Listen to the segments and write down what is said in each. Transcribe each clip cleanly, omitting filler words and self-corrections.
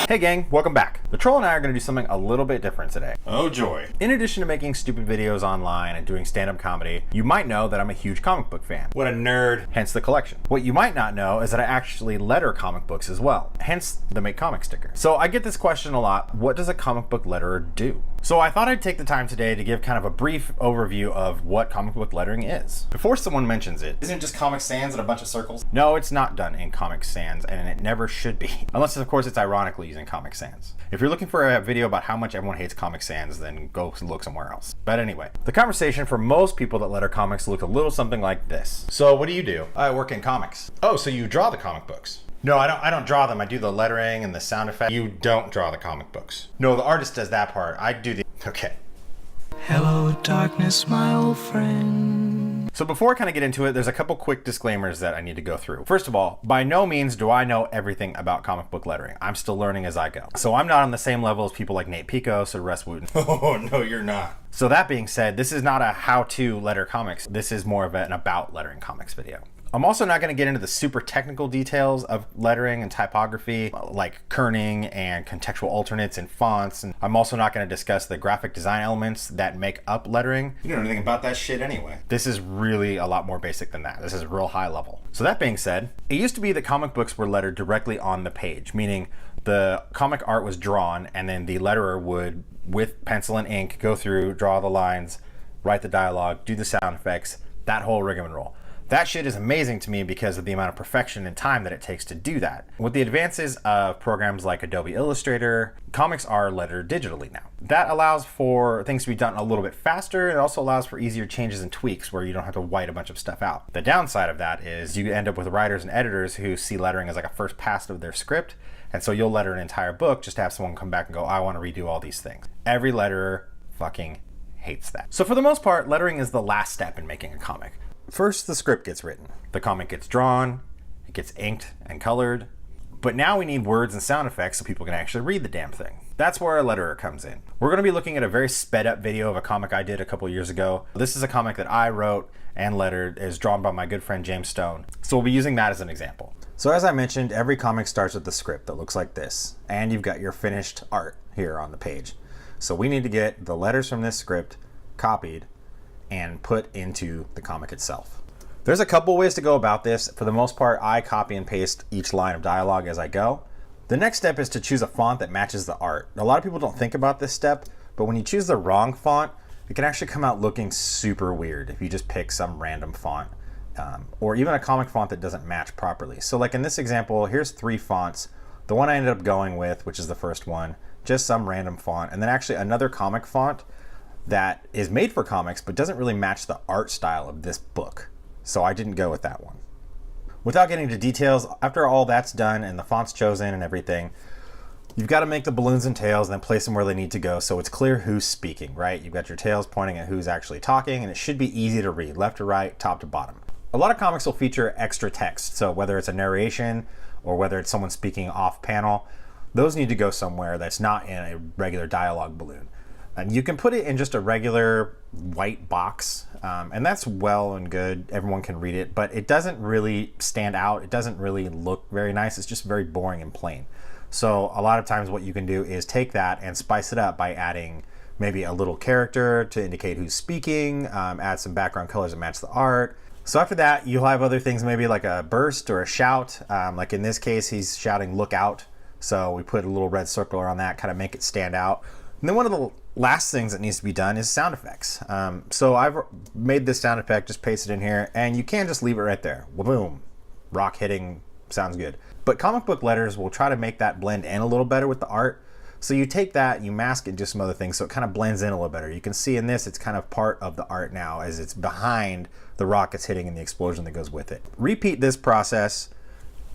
Hey gang, welcome back. The troll and I are going to do something a little bit different today. Oh joy. In addition to making stupid videos online and doing stand-up comedy, you might know that I'm a huge comic book fan. What a nerd. Hence the collection. What you might not know is that I actually letter comic books as well. Hence the Make Comic sticker. So I get this question a lot, what does a comic book letterer do? So I thought I'd take the time today to give kind of a brief overview of what comic book lettering is. Before someone mentions it, Isn't it just Comic Sans and a bunch of circles? no, it's not done in Comic Sans, and it never should be. Unless, of course, it's ironically using Comic Sans. If you're looking for a video about how much everyone hates Comic Sans, then go look somewhere else. But anyway, the conversation for most people that letter comics looks a little something like this. So what do? I work in comics. Oh, so you draw the comic books? No, I don't draw them. I do the lettering and the sound effects. You don't draw the comic books. No, the artist does that part. I do the... Okay. Hello, darkness, my old friend. So before I kind of get into it, there's a couple quick disclaimers that I need to go through. First of all, by no means do I know everything about comic book lettering. I'm still learning as I go. So I'm not on the same level as people like Nate Picos or Russ Wooten. Oh, no, you're not. So that being said, this is not a how-to letter comics. This is more of an about lettering comics video. I'm also not going to get into the super technical details of lettering and typography, like kerning and contextual alternates and fonts. And I'm also not going to discuss the graphic design elements that make up lettering. You don't know anything about that shit anyway. This is really a lot more basic than that. This is real high level. So that being said, it used to be that comic books were lettered directly on the page, meaning the comic art was drawn and then the letterer would, with pencil and ink, go through, draw the lines, write the dialogue, do the sound effects, that whole rigmarole. That shit is amazing to me because of the amount of perfection and time that it takes to do that. With the advances of programs like Adobe Illustrator, comics are lettered digitally now. That allows for things to be done a little bit faster. It also allows for easier changes and tweaks where you don't have to white a bunch of stuff out. The downside of that is you end up with writers and editors who see lettering as like a first pass of their script. And so you'll letter an entire book just to have someone come back and go, I want to redo all these things. Every letterer fucking hates that. So for the most part, lettering is the last step in making a comic. First, the script gets written. The comic gets drawn, it gets inked and colored. But now we need words and sound effects so people can actually read the damn thing. That's where a letterer comes in. We're going to be looking at a very sped up video of a comic I did a couple years ago. This is a comic that I wrote and lettered. It is drawn by my good friend James Stone. So we'll be using that as an example. So as I mentioned, every comic starts with the script that looks like this. And you've got your finished art here on the page. So we need to get the letters from this script copied and put into the comic itself. There's a couple ways to go about this. For the most part, I copy and paste each line of dialogue as I go. The next step is to choose a font that matches the art. A lot of people don't think about this step, but when you choose the wrong font, it can actually come out looking super weird if you just pick some random font, or even a comic font that doesn't match properly. So like in this example, here's 3 fonts. The one I ended up going with, which is the first one, just some random font, and then actually another comic font that is made for comics but doesn't really match the art style of this book. So I didn't go with that one. Without getting into details, after all that's done and the font's chosen and everything, you've got to make the balloons and tails and then place them where they need to go so it's clear who's speaking, right? You've got your tails pointing at who's actually talking, and it should be easy to read, left to right, top to bottom. A lot of comics will feature extra text, so whether it's a narration or whether it's someone speaking off panel, those need to go somewhere that's not in a regular dialogue balloon. And you can put it in just a regular white box, and that's well and good. Everyone can read it, but it doesn't really stand out. It doesn't really look very nice. It's just very boring and plain. So a lot of times what you can do is take that and spice it up by adding maybe a little character to indicate who's speaking, add some background colors that match the art. So after that, you'll have other things, maybe like a burst or a shout. Like in this case, he's shouting, "Look out." So we put a little red circle around that, kind of make it stand out. And then one of the last things that needs to be done is sound effects. So I've made this sound effect, just paste it in here, and you can just leave it right there. Boom, rock hitting, sounds good. But comic book letters will try to make that blend in a little better with the art. So you take that, you mask it and do some other things so it kind of blends in a little better. You can see in this, it's kind of part of the art now as it's behind the rock it's hitting and the explosion that goes with it. Repeat this process,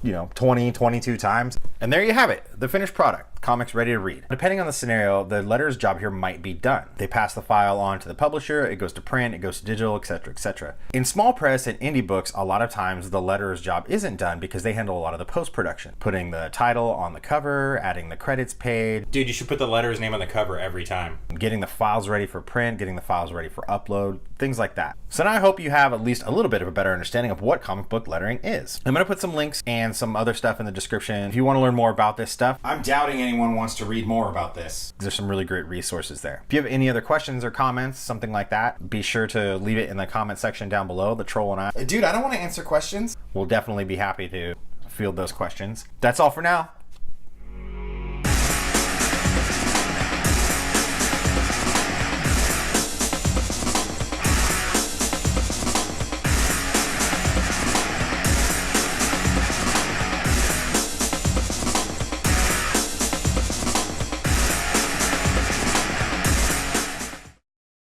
20, 22 times, and there you have it, the finished product. Comics ready to read. Depending on the scenario, the letterer's job here might be done. They pass the file on to the publisher, it goes to print, it goes to digital, etc., etc. In small press and indie books, a lot of times the letterer's job isn't done because they handle a lot of the post-production. Putting the title on the cover, adding the credits page. Dude, you should put the letterer's name on the cover every time. Getting the files ready for print, getting the files ready for upload, things like that. So now I hope you have at least a little bit of a better understanding of what comic book lettering is. I'm going to put some links and some other stuff in the description if you want to learn more about this stuff. I'm doubting anyone wants to read more about this. There's some really great resources there. If you have any other questions or comments, something like that, be sure to leave it in the comment section down below. The troll and I Dude, I don't want to answer questions. will definitely be happy to field those questions. That's all for now.